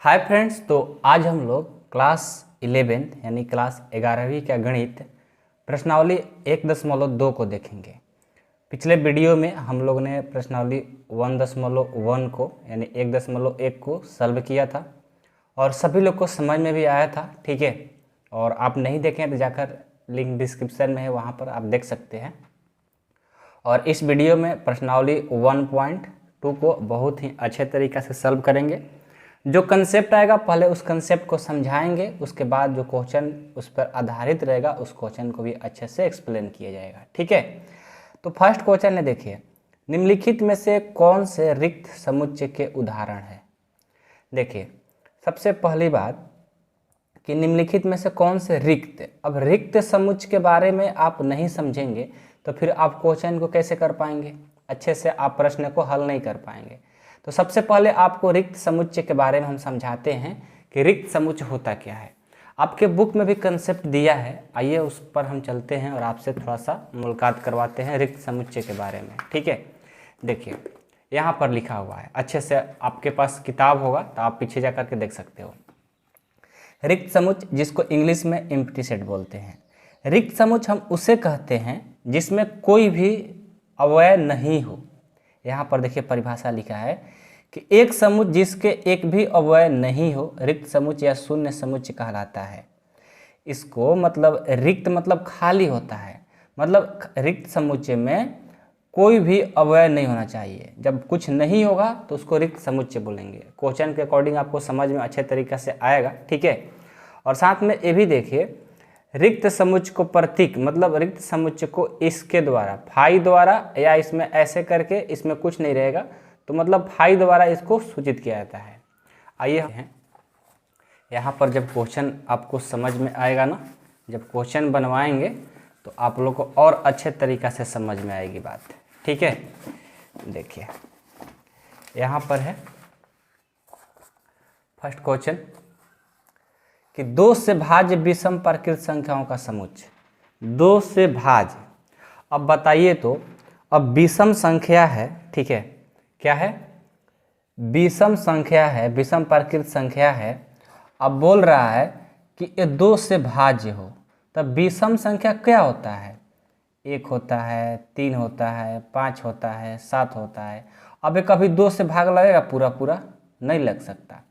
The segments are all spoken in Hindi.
हाय फ्रेंड्स, तो आज हम लोग क्लास 11 यानी क्लास 11वीं का गणित प्रश्नावली 1.2 को देखेंगे। पिछले वीडियो में हम लोग ने प्रश्नावली 1.1 को यानी 1.1 को सॉल्व किया था और सभी लोग को समझ में भी आया था। ठीक है, और आप नहीं देखें तो जाकर लिंक डिस्क्रिप्शन में है, वहाँ पर आप देख सकते हैं। और इस वीडियो में प्रश्नावली 1.2 को बहुत ही अच्छे तरीक़े से सॉल्व करेंगे। जो कंसेप्ट आएगा पहले उस कंसेप्ट को समझाएंगे, उसके बाद जो क्वेश्चन उस पर आधारित रहेगा उस क्वेश्चन को भी अच्छे से एक्सप्लेन किया जाएगा। ठीक है, तो फर्स्ट क्वेश्चन है, देखिए, निम्नलिखित में से कौन से रिक्त समुच्चय के उदाहरण है। देखिए, सबसे पहली बात कि निम्नलिखित में से कौन से रिक्त। अब रिक्त समुच्चय के बारे में आप नहीं समझेंगे तो फिर आप क्वेश्चन को कैसे कर पाएंगे, अच्छे से आप प्रश्न को हल नहीं कर पाएंगे। तो सबसे पहले आपको रिक्त समुच्चय के बारे में हम समझाते हैं कि रिक्त समुच्चय होता क्या है। आपके बुक में भी कंसेप्ट दिया है, आइए उस पर हम चलते हैं और आपसे थोड़ा सा मुलाकात करवाते हैं रिक्त समुच्चय के बारे में। ठीक है, देखिए यहाँ पर लिखा हुआ है, अच्छे से आपके पास किताब होगा तो आप पीछे जा करके देख सकते हो। रिक्त समुच्चय, जिसको इंग्लिश में एम्प्टी सेट बोलते हैं। रिक्त समुच्चय हम उसे कहते हैं जिसमें कोई भी अवयव नहीं हो। यहाँ पर देखिए परिभाषा लिखा है कि एक समुच्चय जिसके एक भी अवयव नहीं हो रिक्त समुच्चय या शून्य समुच्चय कहलाता है। इसको मतलब रिक्त मतलब खाली होता है, मतलब रिक्त समुच्चय में कोई भी अवयव नहीं होना चाहिए। जब कुछ नहीं होगा तो उसको रिक्त समुच्चय बोलेंगे। क्वेश्चन के अकॉर्डिंग आपको समझ में अच्छे तरीके से आएगा। ठीक है, और साथ में ये भी देखिए, रिक्त समुच्चय को प्रतीक मतलब रिक्त समुच्चय को इसके द्वारा फाई द्वारा या इसमें ऐसे करके इसमें कुछ नहीं रहेगा तो मतलब फाई द्वारा इसको सूचित किया जाता है। आइए यहाँ पर जब क्वेश्चन आपको समझ में आएगा ना, जब क्वेश्चन बनवाएंगे तो आप लोग को और अच्छे तरीक़ा से समझ में आएगी बात। ठीक है, देखिए यहाँ पर है फर्स्ट क्वेश्चन कि 2 से भाज्य विषम प्रकृत संख्याओं का समुच्चय। 2 से भाज्य, अब बताइए तो, अब विषम संख्या है। ठीक है, क्या है, विषम संख्या है, विषम प्रकृत संख्या है। अब बोल रहा है कि ये 2 से भाज्य हो, तब विषम संख्या क्या होता है, 1 होता है, 3 होता है, 5 होता है, 7 होता है। अब ये कभी 2 से भाग लगेगा, पूरा पूरा नहीं लग सकता।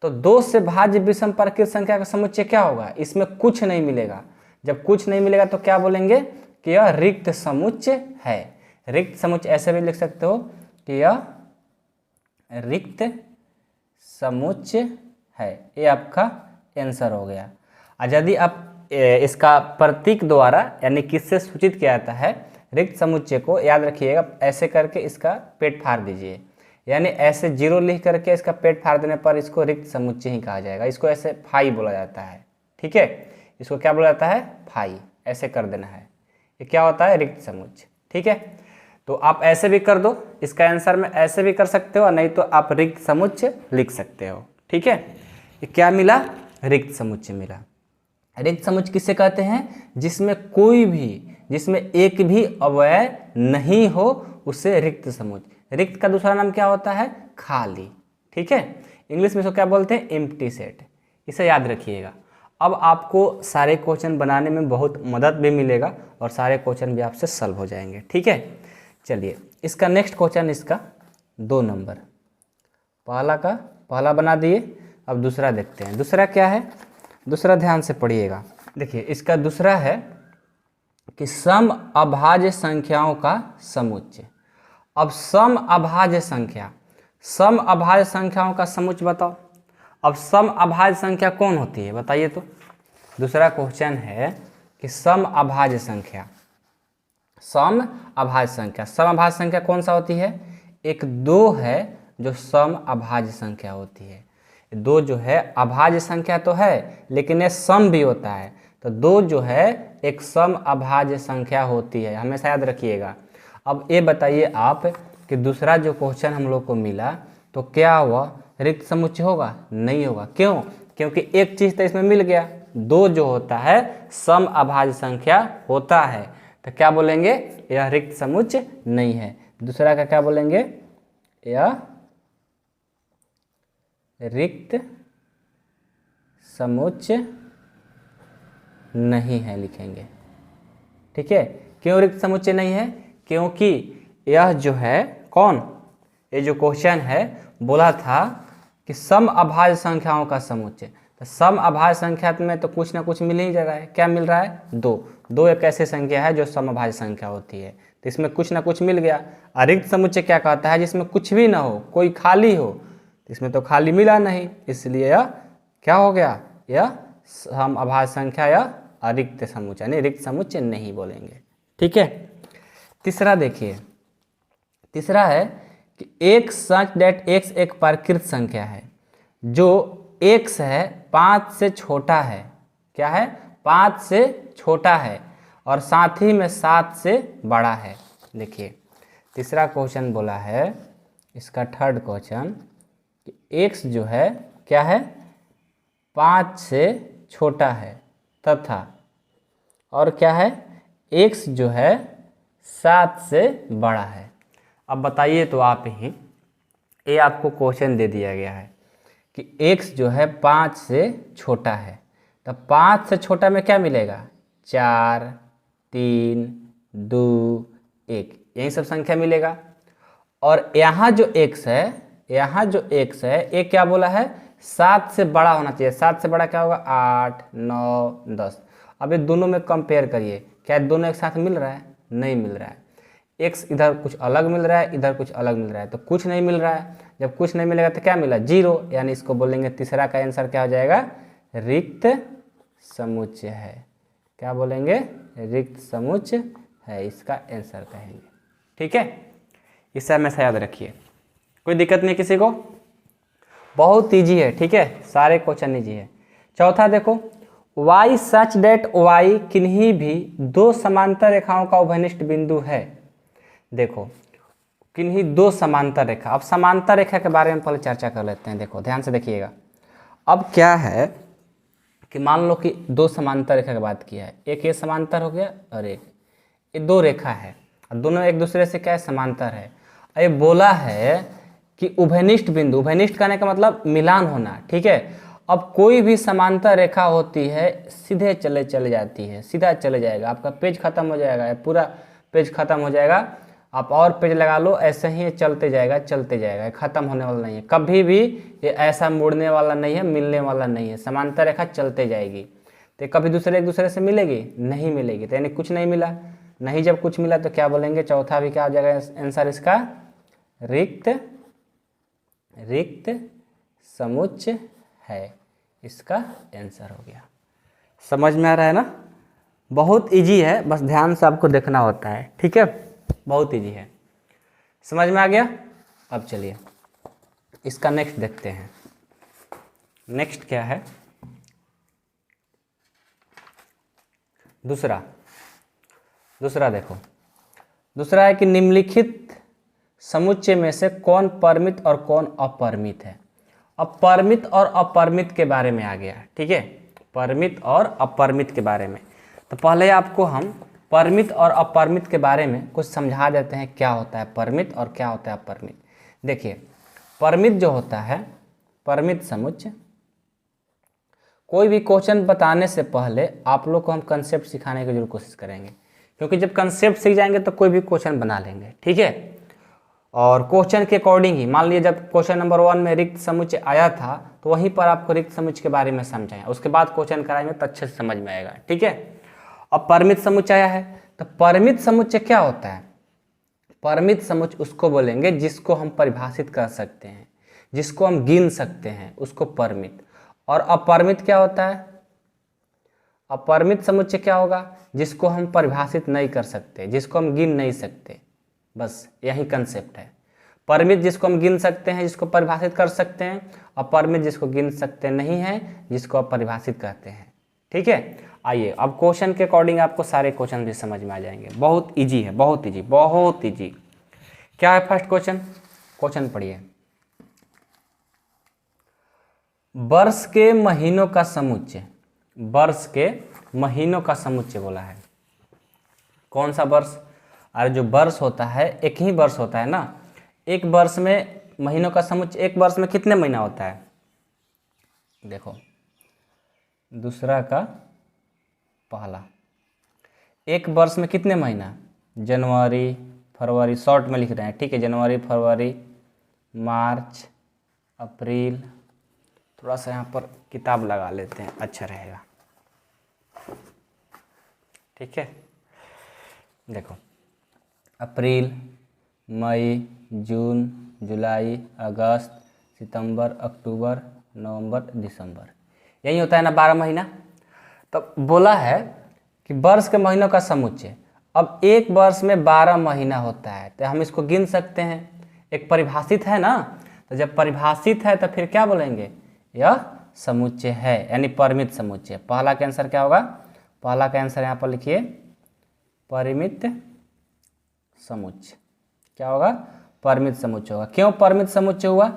तो 2 से भाज्य विषम प्रकृत संख्या का समुच्चय क्या होगा, इसमें कुछ नहीं मिलेगा। जब कुछ नहीं मिलेगा तो क्या बोलेंगे कि यह रिक्त समुच्चय है। रिक्त समुच्चय ऐसे भी लिख सकते हो कि यह रिक्त समुच्चय है। ये आपका आंसर हो गया। और यदि आप इसका प्रतीक द्वारा यानी किससे सूचित किया जाता है रिक्त समुच्चय को, याद रखिएगा, ऐसे करके इसका पेट फाड़ दीजिए, यानी ऐसे 0 लिख करके इसका पेट फाड़ देने पर इसको रिक्त समुच्चय ही कहा जाएगा। इसको ऐसे फाई बोला जाता है। ठीक है, इसको क्या बोला जाता है, फाई, ऐसे कर देना है। ये क्या होता है, रिक्त समुच्चय। ठीक है, तो आप ऐसे भी कर दो, इसका आंसर में ऐसे भी कर सकते हो, नहीं तो आप रिक्त समुच्चय लिख सकते हो। ठीक है, ये क्या मिला, रिक्त समुच्चय मिला। रिक्त समुच्चय किससे कहते हैं, जिसमें कोई भी, जिसमें एक भी अवयव नहीं हो उसे रिक्त समुच्चय। रिक्त का दूसरा नाम क्या होता है, खाली। ठीक है, इंग्लिश में इसको क्या बोलते हैं, एम्प्टी सेट। इसे याद रखिएगा। अब आपको सारे क्वेश्चन बनाने में बहुत मदद भी मिलेगा और सारे क्वेश्चन भी आपसे सॉल्व हो जाएंगे। ठीक है, चलिए इसका नेक्स्ट क्वेश्चन, इसका 2 नंबर, पहला बना दिए। अब दूसरा देखते हैं। दूसरा क्या है, दूसरा ध्यान से पढ़िएगा। देखिए इसका दूसरा है कि सम अभाज्य संख्याओं का समुच्चय। अब सम अभाज्य संख्या, सम अभाज्य संख्याओं का समुच्चय बताओ। अब सम अभाज्य संख्या कौन होती है बताइए तो। दूसरा क्वेश्चन है कि सम अभाज्य संख्या, सम अभाज्य संख्या, सम अभाज्य संख्या कौन सा होती है, एक 2 है जो सम अभाज्य संख्या होती है। 2 जो है अभाज्य संख्या तो है लेकिन ये सम भी होता है, तो 2 जो है एक सम अभाज्य संख्या होती है, हमेशा याद रखिएगा। अब ये बताइए आप कि दूसरा जो क्वेश्चन हम लोग को मिला तो क्या हुआ, रिक्त समुच्चय होगा, नहीं होगा। क्यों, क्योंकि एक चीज़ तो इसमें मिल गया, 2 जो होता है सम अभाज्य संख्या होता है, तो क्या बोलेंगे, यह रिक्त समुच्चय नहीं है। दूसरा का क्या बोलेंगे, यह रिक्त समुच्चय नहीं है लिखेंगे। ठीक है, क्यों रिक्त समुच्चय नहीं है? क्योंकि यह जो है कौन, ये जो क्वेश्चन है बोला था कि सम अभाज्य संख्याओं का समुच्चय। तो सम अभाज्य संख्या में तो कुछ ना कुछ मिल ही जा रहा है। क्या मिल रहा है? दो एक ऐसी संख्या है जो सम अभाज्य संख्या होती है, तो इसमें कुछ ना कुछ मिल गया। रिक्त समुच्चय क्या कहता है? जिसमें कुछ भी ना हो, कोई खाली हो। तो इसमें तो खाली मिला नहीं, इसलिए यह क्या हो गया? यह सम अभाज्य संख्या या अरिक्त समुच्चय, यानी रिक्त समुच्चय नहीं बोलेंगे। ठीक है, तीसरा देखिए, तीसरा है कि एक सच डेट एक्स एक प्राकृत संख्या है जो एक्स है 5 से छोटा है। क्या है? 5 से छोटा है और साथ ही में 7 से बड़ा है। देखिए तीसरा क्वेश्चन बोला है, इसका थर्ड क्वेश्चन कि एक्स जो है क्या है? 5 से छोटा है तथा और क्या है? एक्स जो है 7 से बड़ा है। अब बताइए तो आप ही, ये आपको क्वेश्चन दे दिया गया है कि x जो है 5 से छोटा है, तो 5 से छोटा में क्या मिलेगा? 4, 3, 2, 1, यही सब संख्या मिलेगा। और यहाँ जो x है, यहाँ जो x है, ये क्या बोला है? 7 से बड़ा होना चाहिए। 7 से बड़ा क्या होगा? 8, 9, 10। अब ये दोनों में कंपेयर करिए, क्या दोनों एक साथ मिल रहा है? नहीं मिल रहा है। x इधर कुछ अलग मिल रहा है, इधर कुछ अलग मिल रहा है, तो कुछ नहीं मिल रहा है। जब कुछ नहीं मिलेगा तो क्या मिला? 0, यानी इसको बोलेंगे तीसरा का आंसर क्या हो जाएगा? रिक्त समुच्चय है। क्या बोलेंगे? रिक्त समुच्चय है, इसका आंसर कहेंगे। ठीक है, इसे हमेशा याद रखिए, कोई दिक्कत नहीं किसी को, बहुत ईजी है। ठीक है, सारे क्वेश्चन ईजी है। चौथा देखो, y सच डेट y किन्हीं भी दो समांतर रेखाओं का उभयनिष्ठ बिंदु है। देखो किन्हीं दो समांतर रेखा, अब समांतर रेखा के बारे में पहले चर्चा कर लेते हैं। देखो ध्यान से देखिएगा, अब क्या है कि मान लो कि दो समांतर रेखा की बात किया है, एक ये समांतर हो गया और एक ये, दो रेखा है और दोनों एक दूसरे से क्या है? समांतर है। ये बोला है कि उभयनिष्ठ बिंदु, उभयनिष्ठ कहने का मतलब मिलान होना। ठीक है, अब कोई भी समांतर रेखा होती है सीधे चले जाती है, सीधा चले जाएगा, आपका पेज खत्म हो जाएगा, पूरा पेज खत्म हो जाएगा, आप और पेज लगा लो, ऐसे ही चलते जाएगा, खत्म होने वाला नहीं है। कभी भी ये ऐसा मुड़ने वाला नहीं है, मिलने वाला नहीं है, समांतर रेखा चलते जाएगी। तो कभी दूसरे एक दूसरे से मिलेगी? नहीं मिलेगी, तो यानी कुछ नहीं मिला। नहीं जब कुछ मिला तो क्या बोलेंगे? चौथा भी क्या हो जाएगा आंसर इसका? रिक्त समुच्चय है, इसका आंसर हो गया। समझ में आ रहा है ना? बहुत इजी है, बस ध्यान से आपको देखना होता है। ठीक है, बहुत इजी है, समझ में आ गया। अब चलिए इसका नेक्स्ट देखते हैं। नेक्स्ट क्या है? दूसरा देखो, दूसरा है कि निम्नलिखित समुच्चय में से कौन परिमित और कौन अपरिमित है। अब परिमित और अपरिमित के बारे में आ गया। ठीक है, परिमित और अपरिमित के बारे में, तो पहले आपको हम परिमित और अपरिमित के बारे में कुछ समझा देते हैं, क्या होता है परिमित और क्या होता है अपरिमित। देखिए परिमित जो होता है, परिमित समुच्चय, कोई भी क्वेश्चन बताने से पहले आप लोग को हम कंसेप्ट सिखाने की जरूर कोशिश करेंगे, क्योंकि जब कंसेप्ट सीख जाएंगे तो कोई भी क्वेश्चन बना लेंगे। ठीक है, और क्वेश्चन के अकॉर्डिंग ही, मान लीजिए जब क्वेश्चन नंबर 1 में रिक्त समुच्चय आया था तो वहीं पर आपको रिक्त समुच्चय के बारे में समझाएं, उसके बाद क्वेश्चन कराएंगे तो अच्छे से समझ में आएगा। ठीक है, अब परिमित समुच्चय आया है, तो परिमित समुच्चय क्या होता है? परिमित समुच्चय उसको बोलेंगे जिसको हम परिभाषित कर सकते हैं, जिसको हम गिन सकते हैं, उसको परिमित। और अपरिमित क्या होता है? अपरिमित समुच्चय क्या होगा? जिसको हम परिभाषित नहीं कर सकते, जिसको हम गिन नहीं सकते, बस यही कंसेप्ट है। परिमित जिसको हम गिन सकते हैं, जिसको परिभाषित कर सकते हैं, अपरिमित जिसको गिन सकते नहीं हैं, जिसको आप परिभाषित कहते हैं। ठीक है, आइए अब क्वेश्चन के अकॉर्डिंग आपको सारे क्वेश्चन भी समझ में आ जाएंगे। बहुत इजी है, बहुत इजी, बहुत इजी। क्या है फर्स्ट क्वेश्चन? क्वेश्चन पढ़िए, वर्ष के महीनों का समुच्चय, वर्ष के महीनों का समुच्चय बोला है। कौन सा वर्ष? अरे जो वर्ष होता है एक ही वर्ष होता है ना, एक वर्ष में महीनों का समुच्चय, एक वर्ष में कितने महीना होता है? देखो दूसरा का पहला, एक वर्ष में कितने महीना, जनवरी फरवरी, शॉर्ट में लिख रहे हैं, ठीक है, जनवरी फरवरी मार्च अप्रैल, थोड़ा सा यहाँ पर किताब लगा लेते हैं, अच्छा रहेगा, ठीक है। देखो अप्रैल मई जून जुलाई अगस्त सितंबर अक्टूबर नवंबर दिसंबर, यही होता है ना 12 महीना। तो बोला है कि वर्ष के महीनों का समुच्चय। अब एक वर्ष में 12 महीना होता है तो हम इसको गिन सकते हैं, एक परिभाषित है ना, तो जब परिभाषित है तो फिर क्या बोलेंगे, यह समुच्चय है, यानी परिमित समुच्चय। पहला का आंसर क्या होगा, पहला का आंसर यहाँ पर लिखिए परिमित समुच्चय। क्या होगा, परिमित समुच्चय होगा। क्यों परिमित समुच्चय हुआ,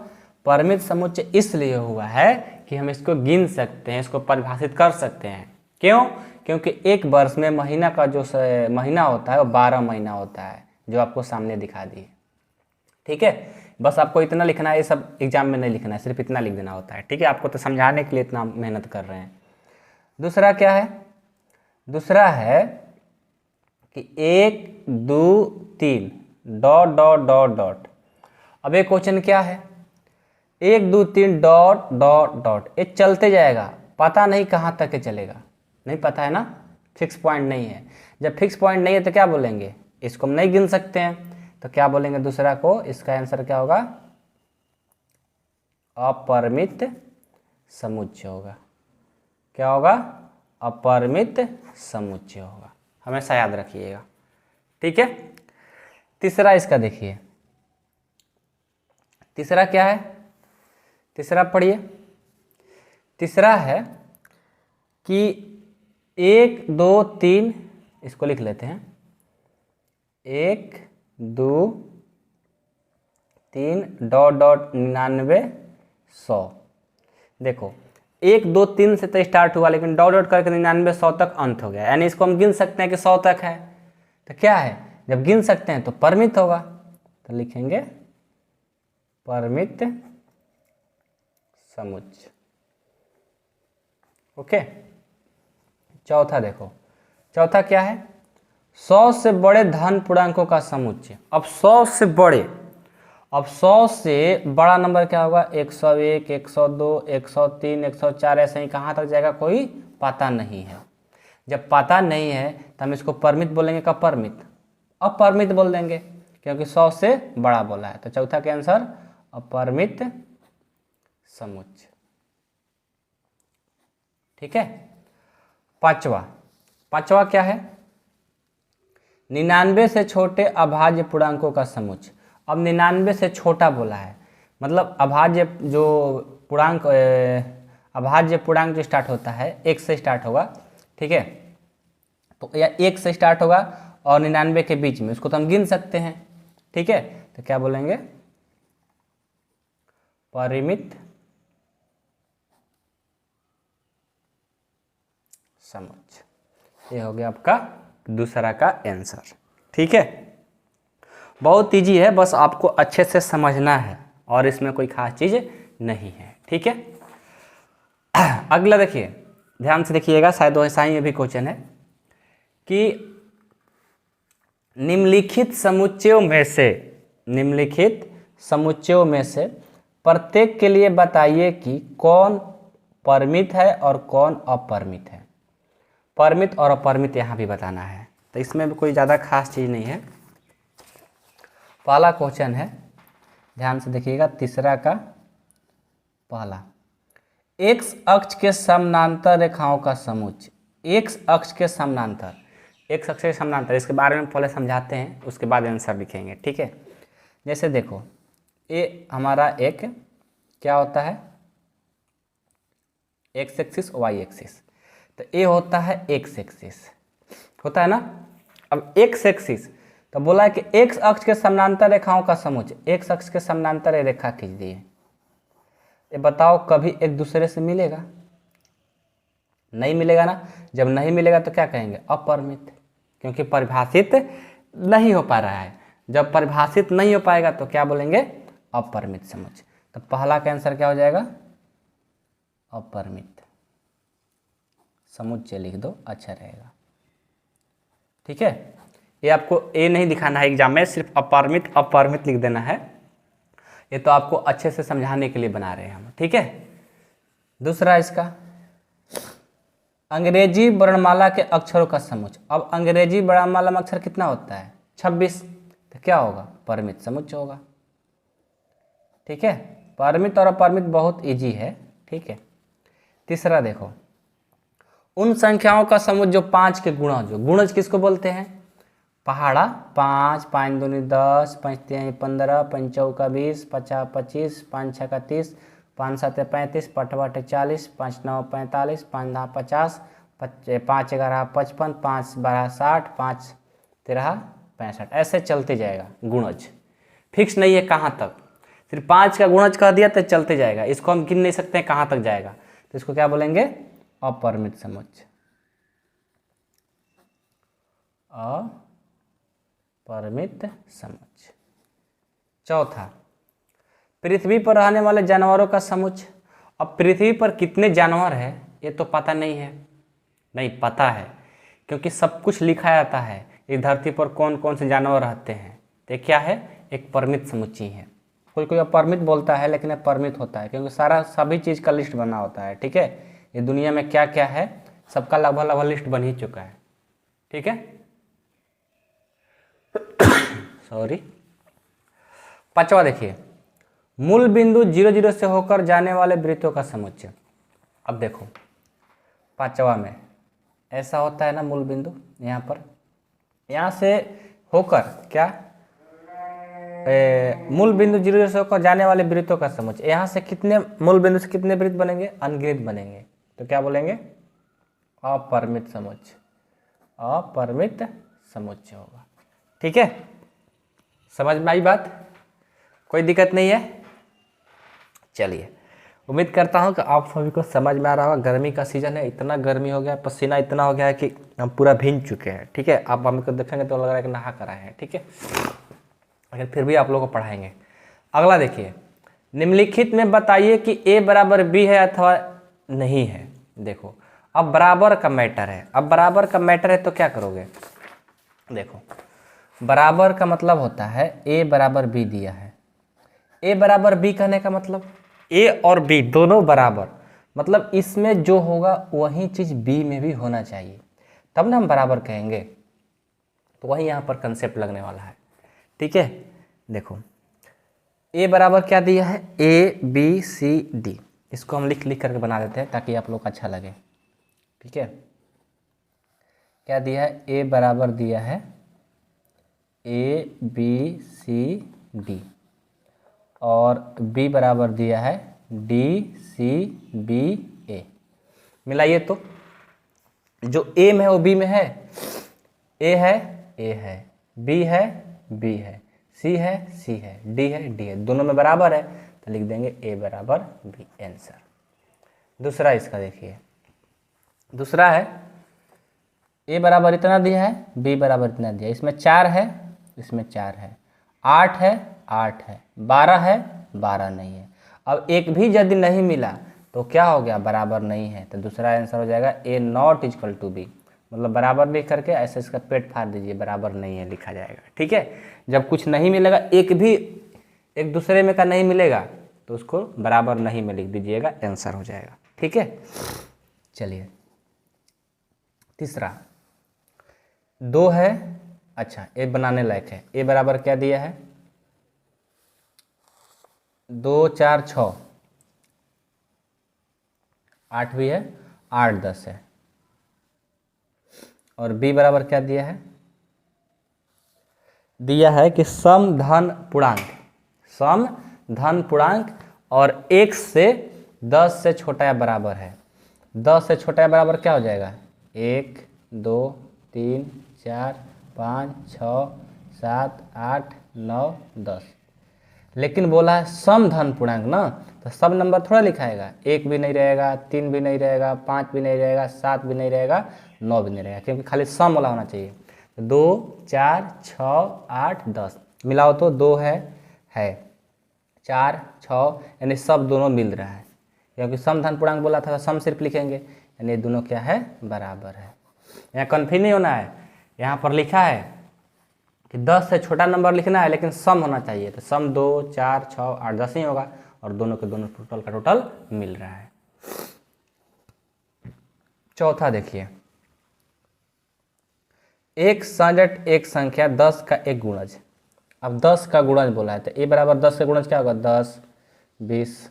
परिमित समुच्चय इसलिए हुआ है कि हम इसको गिन सकते हैं, इसको परिभाषित कर सकते हैं। क्यों, क्योंकि एक वर्ष में महीना का जो महीना होता है वो 12 महीना होता है, जो आपको सामने दिखा दी, ठीक है। बस आपको इतना लिखना है, ये सब एग्जाम में नहीं लिखना है, सिर्फ इतना लिख देना होता है, ठीक है। आपको तो समझाने के लिए इतना मेहनत कर रहे हैं। दूसरा क्या है, दूसरा है कि 1 2 3 डॉट डॉट डॉट डॉट। अब एक क्वेश्चन क्या है, 1 2 3 डॉट डॉट डॉट, ये चलते जाएगा, पता नहीं कहाँ तक ये चलेगा, नहीं पता है ना, फिक्स पॉइंट नहीं है। जब फिक्स पॉइंट नहीं है तो क्या बोलेंगे, इसको हम नहीं गिन सकते हैं, तो क्या बोलेंगे दूसरा को, इसका आंसर क्या होगा, अपरिमित समुच्चय होगा। क्या होगा, अपरिमित समुच्चय होगा, हमेशा याद रखिएगा, ठीक है। तीसरा इसका देखिए, तीसरा क्या है, तीसरा पढ़िए। तीसरा है कि 1 2 3, इसको लिख लेते हैं, 1 2 3 डॉट डॉट 99 100। देखो 1 2 3 से तो स्टार्ट हुआ, लेकिन डॉट डॉट करके 99 100 तक अंत हो गया, यानी इसको हम गिन सकते हैं कि 100 तक है। तो क्या है, जब गिन सकते हैं तो परिमित होगा, तो लिखेंगे परिमित समुच्चय, ओके। चौथा देखो, चौथा क्या है, 100 से बड़े धन पूर्णांकों का समुच्चय। अब 100 से बड़े, अब 100 से बड़ा नंबर क्या होगा, 101 102 103 104, ऐसे ही कहाँ तक जाएगा कोई पता नहीं है। जब पता नहीं है तो हम इसको परिमित बोलेंगे का परिमित, अपरिमित बोल देंगे, क्योंकि 100 से बड़ा बोला है। तो चौथा के आंसर अपरिमित समुच्चय, ठीक है। पांचवा, पांचवा क्या है, 99 से छोटे अभाज्य पूर्णांकों का समुच्चय। अब 99 से छोटा बोला है, मतलब अभाज्य जो पूर्णांक, अभाज्य पूर्णांक जो स्टार्ट होता है 1 से स्टार्ट होगा, ठीक है। तो या 1 से स्टार्ट होगा और 99 के बीच में, उसको तो हम गिन सकते हैं, ठीक है। तो क्या बोलेंगे, परिमित समुच्चय। ये हो गया आपका दूसरा का आंसर, ठीक है। बहुत इजी है, बस आपको अच्छे से समझना है और इसमें कोई खास चीज नहीं है, ठीक है। अगला देखिए, ध्यान से देखिएगा, शायद वैसा ही भी क्वेश्चन है कि निम्नलिखित समुच्चयों में से, निम्नलिखित समुच्चयों में से प्रत्येक के लिए बताइए कि कौन परिमित है और कौन अपरिमित है। परिमित और अपरिमित यहाँ भी बताना है, तो इसमें भी कोई ज़्यादा खास चीज़ नहीं है। पहला क्वेश्चन है, ध्यान से देखिएगा, तीसरा का पहला, एक्स अक्ष के समानांतर रेखाओं का समुच्चय। एक्स अक्ष के समानांतर, एक्स अक्ष के समानांतर, इसके बारे में पहले समझाते हैं, उसके बाद आंसर लिखेंगे, ठीक है। जैसे देखो, ये हमारा एक क्या होता है, एक्स एक्सिस वाई एक्सिस, तो ये होता है एक्स एक्सिस, होता है ना। अब एक्स एक्सिस तो बोला है कि एक्स अक्ष के समानांतर रेखाओं का समुच्चय, एक्स अक्ष के समानांतर रेखा खींच दिए, ये बताओ कभी एक दूसरे से मिलेगा, नहीं मिलेगा ना। जब नहीं मिलेगा तो क्या कहेंगे, अपरिमित, क्योंकि परिभाषित नहीं हो पा रहा है। जब परिभाषित नहीं हो पाएगा तो क्या बोलेंगे, अपरिमित समुच्चय। तो पहला का आंसर क्या हो जाएगा, अपरिमित समुच्चय लिख दो, अच्छा रहेगा। ठीक है, ये आपको ए नहीं दिखाना है एग्जाम में, सिर्फ अपरिमित अपरिमित लिख देना है। ये तो आपको अच्छे से समझाने के लिए बना रहे हैं हम। ठीक है, दूसरा इसका अंग्रेजी वर्णमाला के अक्षरों का समुच्चय। अब अंग्रेजी वर्णमाला में अक्षर कितना होता है? 26। तो क्या होगा? परिमित समुच्चय होगा। ठीक है, परिमित और अपरिमित बहुत इजी है। ठीक है, तीसरा देखो, उन संख्याओं का समुच्चय जो 5 के गुणज हो। गुणज किसको बोलते हैं? पहाड़ा 5, 5 दूनी 10, 5 तिहाई 15, 5 चौका 20, 50 25, 5 छक्का 30, 5 7 35, 5 8 40, 5 9 45, 5 10 50, 5 11 55, 5 12 60, 5 13 65, ऐसे चलते जाएगा। गुणज फिक्स नहीं है कहाँ तक, सिर्फ 5 का गुणज कह दिया तो चलते जाएगा। इसको हम गिन नहीं सकते हैं कहाँ तक जाएगा, तो इसको क्या बोलेंगे? अपरिमित समुच्चय। अपरिमित समुच्चय। चौथा, पृथ्वी पर रहने वाले जानवरों का समुच्चय। अब पृथ्वी पर कितने जानवर हैं ये तो पता नहीं है, नहीं पता है क्योंकि सब कुछ लिखा जाता है। इस धरती पर कौन कौन से जानवर रहते हैं, तो क्या है? एक परिमित समुच्चय है। कोई कोई अपरिमित बोलता है लेकिन अपरिमित होता है क्योंकि सभी चीज़ का लिस्ट बना होता है। ठीक है, ये दुनिया में क्या क्या है सबका लगभग लगभग लिस्ट बन ही चुका है। ठीक है, सॉरी। पांचवा देखिए, मूल बिंदु 0 0 से होकर जाने वाले वृत्तों का समुच्चय। अब देखो पांचवा में ऐसा होता है ना, मूल बिंदु यहाँ पर, यहाँ से होकर क्या मूल बिंदु 0 0 से होकर जाने वाले वृत्तों का समुच्चय। यहाँ से कितने मूल बिंदु से कितने वृत्त बनेंगे? अनगिनत बनेंगे। तो क्या बोलेंगे? अपरिमित समुच्चय। अपरिमित समुच्चय होगा। ठीक है, समझ में आई बात? कोई दिक्कत नहीं है? चलिए, उम्मीद करता हूँ कि आप सभी को समझ में आ रहा होगा। गर्मी का सीजन है, इतना गर्मी हो गया, पसीना इतना हो गया है कि हम पूरा भीग चुके हैं। ठीक है, आप हमको देखेंगे तो लग रहा है कि नहा कर आए हैं। ठीक है, लेकिन फिर भी आप लोगों को पढ़ाएंगे। अगला देखिए, निम्नलिखित में बताइए कि a बराबर b है अथवा नहीं है। देखो अब बराबर का मैटर है। अब बराबर का मैटर है तो क्या करोगे? देखो बराबर का मतलब होता है a बराबर b दिया है। a बराबर b कहने का मतलब a और b दोनों बराबर, मतलब इसमें जो होगा वही चीज़ b में भी होना चाहिए, तब ना हम बराबर कहेंगे। तो वही यहाँ पर कंसेप्ट लगने वाला है। ठीक है, देखो a बराबर क्या दिया है? a b c d। इसको हम लिख लिख करके बना देते हैं ताकि आप लोग को अच्छा लगे। ठीक है, क्या दिया है? a बराबर दिया है a b c d और b बराबर दिया है d c b a। मिलाइए तो जो a में है वो b में है, a है b है b है, c है c है, d है, दोनों में बराबर है तो लिख देंगे a बराबर b आंसर। दूसरा इसका देखिए, दूसरा है a बराबर इतना दिया है, b बराबर इतना दिया है। इसमें 4 है, इसमें 4 है, 8 है, 8 है, 12 है, 12 नहीं है। अब एक भी यदि नहीं मिला तो क्या हो गया? बराबर नहीं है। तो दूसरा आंसर हो जाएगा a not equal to b, मतलब बराबर लिख करके ऐसे इसका पेट फाड़ दीजिए, बराबर नहीं है लिखा जाएगा। ठीक है, जब कुछ नहीं मिलेगा, एक भी एक दूसरे में का नहीं मिलेगा तो उसको बराबर नहीं में लिख दीजिएगा, आंसर हो जाएगा। ठीक है, चलिए तीसरा 2 है। अच्छा, ए बनाने लायक है। ए बराबर क्या दिया है? 2 4 6, 8 भी है, 8 10 है। और b बराबर क्या दिया है? दिया है कि सम धन पूर्णांक, सम धन पूर्णांक और 1 से 10 से छोटा या बराबर है। 10 से छोटा या बराबर क्या हो जाएगा? 1 2 3 4 5 6 7 8 9 10। लेकिन बोला है सम धन पूर्णांक ना, तो सब नंबर थोड़ा लिखाएगा। 1 भी नहीं रहेगा, 3 भी नहीं रहेगा, 5 भी नहीं रहेगा, 7 भी नहीं रहेगा, 9 भी नहीं रहेगा, क्योंकि खाली सम वाला होना चाहिए। 2 4 6 8 10 मिलाओ तो 2 है 4 6, यानी सब दोनों मिल रहा है। क्योंकि सम धन पूर्णांक बोला था तो सम सिर्फ लिखेंगे, यानी ये दोनों क्या है, बराबर है। यहाँ कन्फ्यूज नहीं होना है, यहाँ पर लिखा है कि 10 से छोटा नंबर लिखना है लेकिन सम होना चाहिए, तो सम 2, 4, 6, 8, 10 ही होगा और दोनों के दोनों टोटल का टोटल मिल रहा है। चौथा देखिए, एक संजट एक संख्या 10 का एक गुणज। अब 10 का गुणज बोला है तो ए बराबर 10 का गुणज क्या होगा, 10, 20,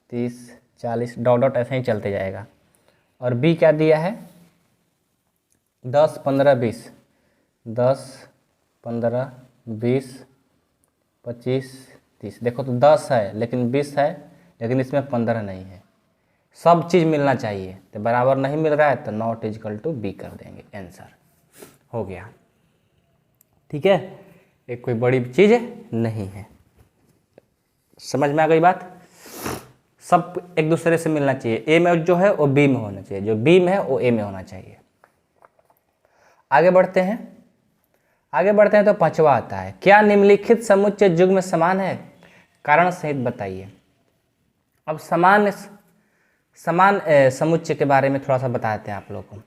30, 40 डॉट डॉट ऐसे ही चलते जाएगा। और बी क्या दिया है, 10, 15, 20, 10, 15, 20, 25, 30। देखो तो 10 है लेकिन 20 है लेकिन इसमें 15 नहीं है, सब चीज़ मिलना चाहिए, तो बराबर नहीं मिल रहा है तो नॉट इजकल टू बी कर देंगे, आंसर हो गया। ठीक है, एक कोई बड़ी चीज़ नहीं है, समझ में आ गई बात। सब एक दूसरे से मिलना चाहिए, ए में जो है वो बी में होना चाहिए, जो बी में है वो ए में होना चाहिए। आगे बढ़ते हैं, आगे बढ़ते हैं तो पांचवा आता है, क्या निम्नलिखित समुच्चय युग्म समान है, कारण सहित बताइए। अब समान समुच्चय के बारे में थोड़ा सा बताते हैं आप लोगों को।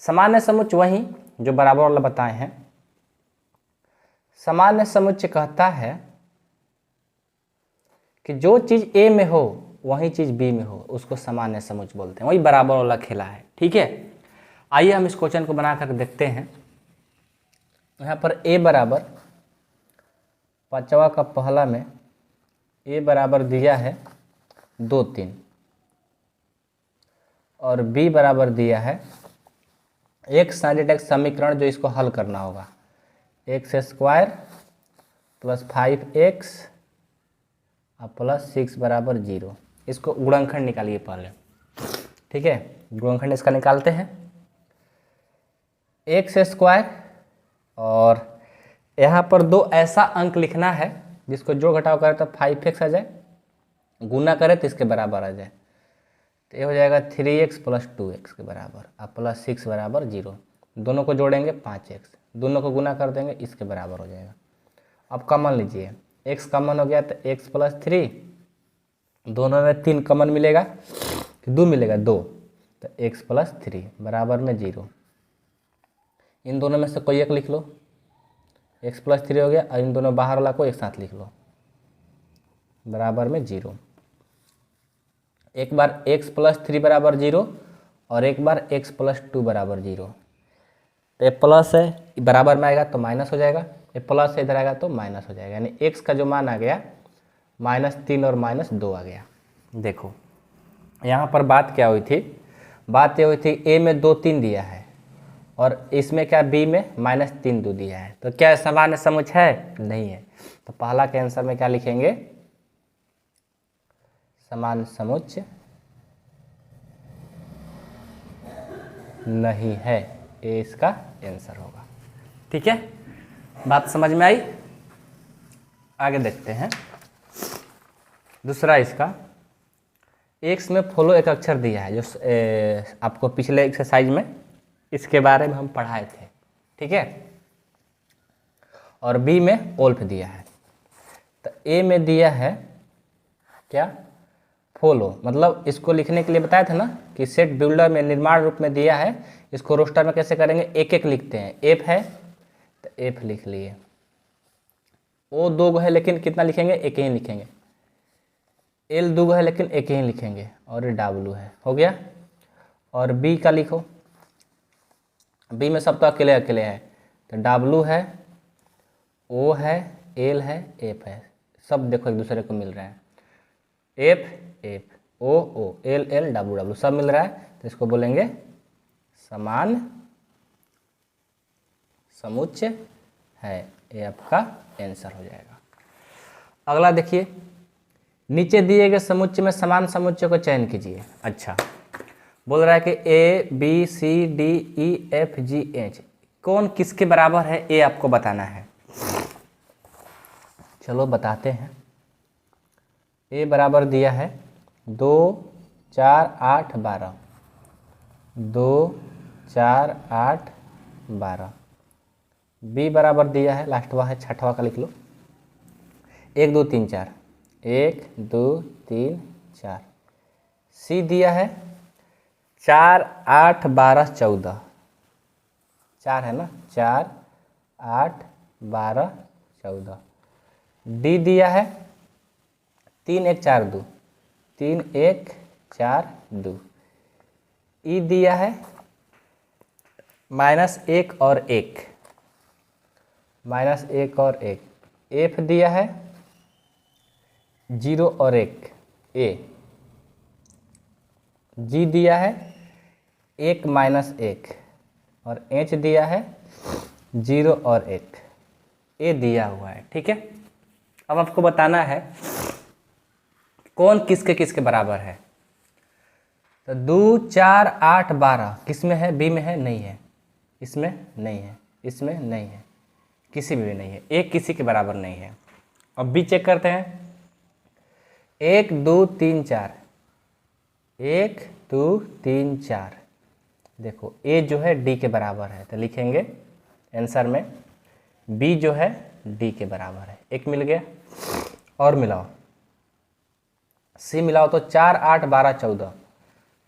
सामान्य समुच्चय वही जो बराबर वाला बताए हैं। सामान्य समुच्चय कहता है कि जो चीज़ ए में हो वही चीज़ बी में हो, उसको सामान्य समुच्चय बोलते हैं, वही बराबर वाला खेला है। ठीक है, आइए हम इस क्वेश्चन को बना कर देखते हैं। यहाँ पर ए बराबर पांचवा का पहला में ए बराबर दिया है 2, 3 और बी बराबर दिया है एक साइडेड एक समीकरण जो इसको हल करना होगा, x² प्लस 5x और प्लस 6 बराबर 0। इसको गुणनखंड निकालिए पहले। ठीक है, गुणनखंड इसका निकालते हैं, x² और यहाँ पर दो ऐसा अंक लिखना है जिसको जोड़ घटाव करें तो 5x आ जाए, गुना करें तो इसके बराबर आ जाए, तो ये हो जाएगा 3x प्लस 2x के बराबर और प्लस 6 बराबर 0। दोनों को जोड़ेंगे 5x, दोनों को गुना कर देंगे, इसके बराबर हो जाएगा। अब कॉमन लीजिए, x कॉमन हो गया तो x प्लस 3, दोनों में 3 कॉमन मिलेगा, 2 मिलेगा 2, तो x प्लस 3 बराबर में 0। इन दोनों में से कोई एक लिख लो, x प्लस 3 हो गया, और इन दोनों बाहर वाला को एक साथ लिख लो, बराबर में 0। एक बार x प्लस 3 बराबर 0 और एक बार x प्लस 2 बराबर 0। तो ये प्लस है, बराबर में आएगा तो माइनस हो जाएगा, ये प्लस है इधर आएगा तो माइनस हो जाएगा, यानी x का जो मान आ गया -3 और -2 आ गया। देखो यहाँ पर बात क्या हुई थी, बात ये हुई थी a में 2, 3 दिया है और इसमें क्या b में -3, 2 दिया है, तो क्या सामान्य समुच्चय है, नहीं है। तो पहला के आंसर में क्या लिखेंगे, समान समुच्चय नहीं है, ये इसका आंसर होगा। ठीक है, बात समझ में आई। आगे देखते हैं दूसरा इसका, एक्स में फॉलो एक अक्षर दिया है जो आपको पिछले एक्सरसाइज में इसके बारे में हम पढ़ाए थे। ठीक है, और बी में ओल्फ दिया है, तो ए में दिया है क्या, फॉलो, मतलब इसको लिखने के लिए बताया था ना कि सेट बिल्डर में निर्माण रूप में दिया है, इसको रोस्टर में कैसे करेंगे, एक एक लिखते हैं। एफ है तो एफ लिख लिए, ओ 2 है लेकिन कितना लिखेंगे, एक ही लिखेंगे, एल 2 है लेकिन एक ही लिखेंगे, और डब्लू है, हो गया। और बी का लिखो, बी में सब तो अकेले अकेले है, तो डब्लू है, ओ है, एल है, एफ है, सब देखो एक दूसरे को मिल रहा है, एफ एफ, ओ ओ, एल एल, डब्लू डब्लू, सब मिल रहा है, तो इसको बोलेंगे समान समुच्चय है, ये आपका आंसर हो जाएगा। अगला देखिए, नीचे दिए गए समुच्चय में समान समुच्चय को चयन कीजिए। अच्छा, बोल रहा है कि A B C D E F G H कौन किसके बराबर है, ये आपको बताना है। चलो बताते हैं। ए बराबर दिया है 2, 4, 8, 12, 2, 4, 8, 12। बी बराबर दिया है, लास्टवा है, छठवा का लिख लो, 1, 2, 3, 4, 1, 2, 3, 4। सी दिया है 4, 8, 12, 14, 4 है ना, 4, 8, 12, 14। डी दिया है 3, 1, 4, 2, 3, 1, 4, 2। ई दिया है -1 और 1, -1 और 1। एफ दिया है 0 और 1, ए। जी दिया है 1 -1 और एच दिया है 0 और 1, ए दिया हुआ है। ठीक है, अब आपको बताना है कौन किसके किसके बराबर है। तो 2, 4, 8, 12 किस में है, बी में है, नहीं है, इसमें नहीं है, इसमें नहीं है, किसी में भी नहीं है, एक किसी के बराबर नहीं है। अब बी चेक करते हैं। 1, 2, 3, 4, 1, 2, 3, 4। देखो ए जो है डी के बराबर है, तो लिखेंगे आंसर में बी जो है डी के बराबर है। एक मिल गया, और मिलाओ। सी मिलाओ तो 4, 8, 12, 14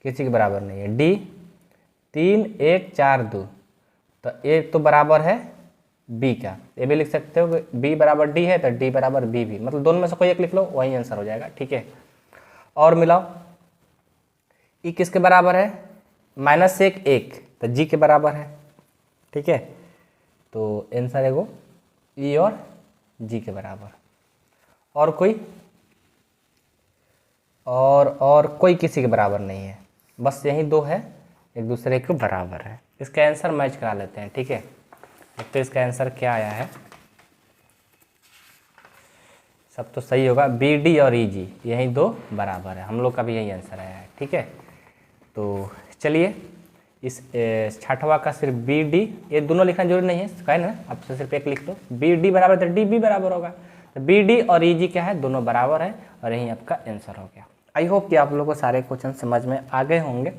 किसी के बराबर नहीं है। डी 3, 1, 4, 2, तो ए तो बराबर है बी का, ये भी लिख सकते हो कि बी बराबर डी है तो डी बराबर बी भी, मतलब दोनों में से कोई एक लिख लो, वही आंसर हो जाएगा। ठीक है, और मिलाओ। ई किसके बराबर है, -1, 1, तो जी के बराबर है। ठीक है, तो आंसर है वो ई और जी के बराबर। और कोई, और कोई किसी के बराबर नहीं है, बस यही दो है एक दूसरे के बराबर है। इसका आंसर मैच करा लेते हैं। ठीक है, तो इसका आंसर क्या आया है, सब तो सही होगा, बी डी और ई जी यही दो बराबर है, हम लोग का भी यही आंसर आया है। ठीक है, तो चलिए इस छठवा का सिर्फ बी डी, ये दोनों लिखना जरूरी नहीं है, कहे ना, आप सिर्फ एक लिख दो, बी डी बराबर तो डी बी बराबर होगा, तो बी डी और ई जी क्या है, दोनों बराबर है, और यही आपका आंसर हो गया। आई होप कि आप लोगों को सारे क्वेश्चन समझ में आ गए होंगे।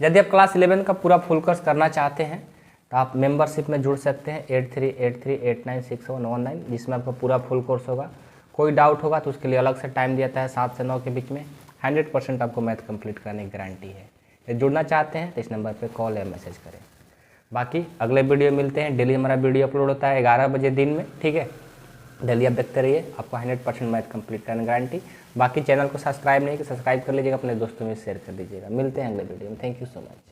यदि आप क्लास 11 का पूरा फुल कोर्स करना चाहते हैं तो आप मेंबरशिप में जुड़ सकते हैं 8383896119, जिसमें आपका पूरा फुल कोर्स होगा। कोई डाउट होगा तो उसके लिए अलग से टाइम दिया है 7 से 9 के बीच में। 100% आपको मैथ कंप्लीट करने की गारंटी है। यदि जुड़ना चाहते हैं तो इस नंबर पर कॉल या मैसेज करें। बाकी अगले वीडियो मिलते हैं। डेली हमारा वीडियो अपलोड होता है 11 बजे दिन में। ठीक है, डेली आप देखते रहिए, आपको 100% मैथ कंप्लीट करने गारंटी। बाकी चैनल को सब्सक्राइब नहीं कि सब्सक्राइब कर लीजिएगा, अपने दोस्तों में शेयर कर दीजिएगा। मिलते हैं अगले वीडियो में। Thank you so much.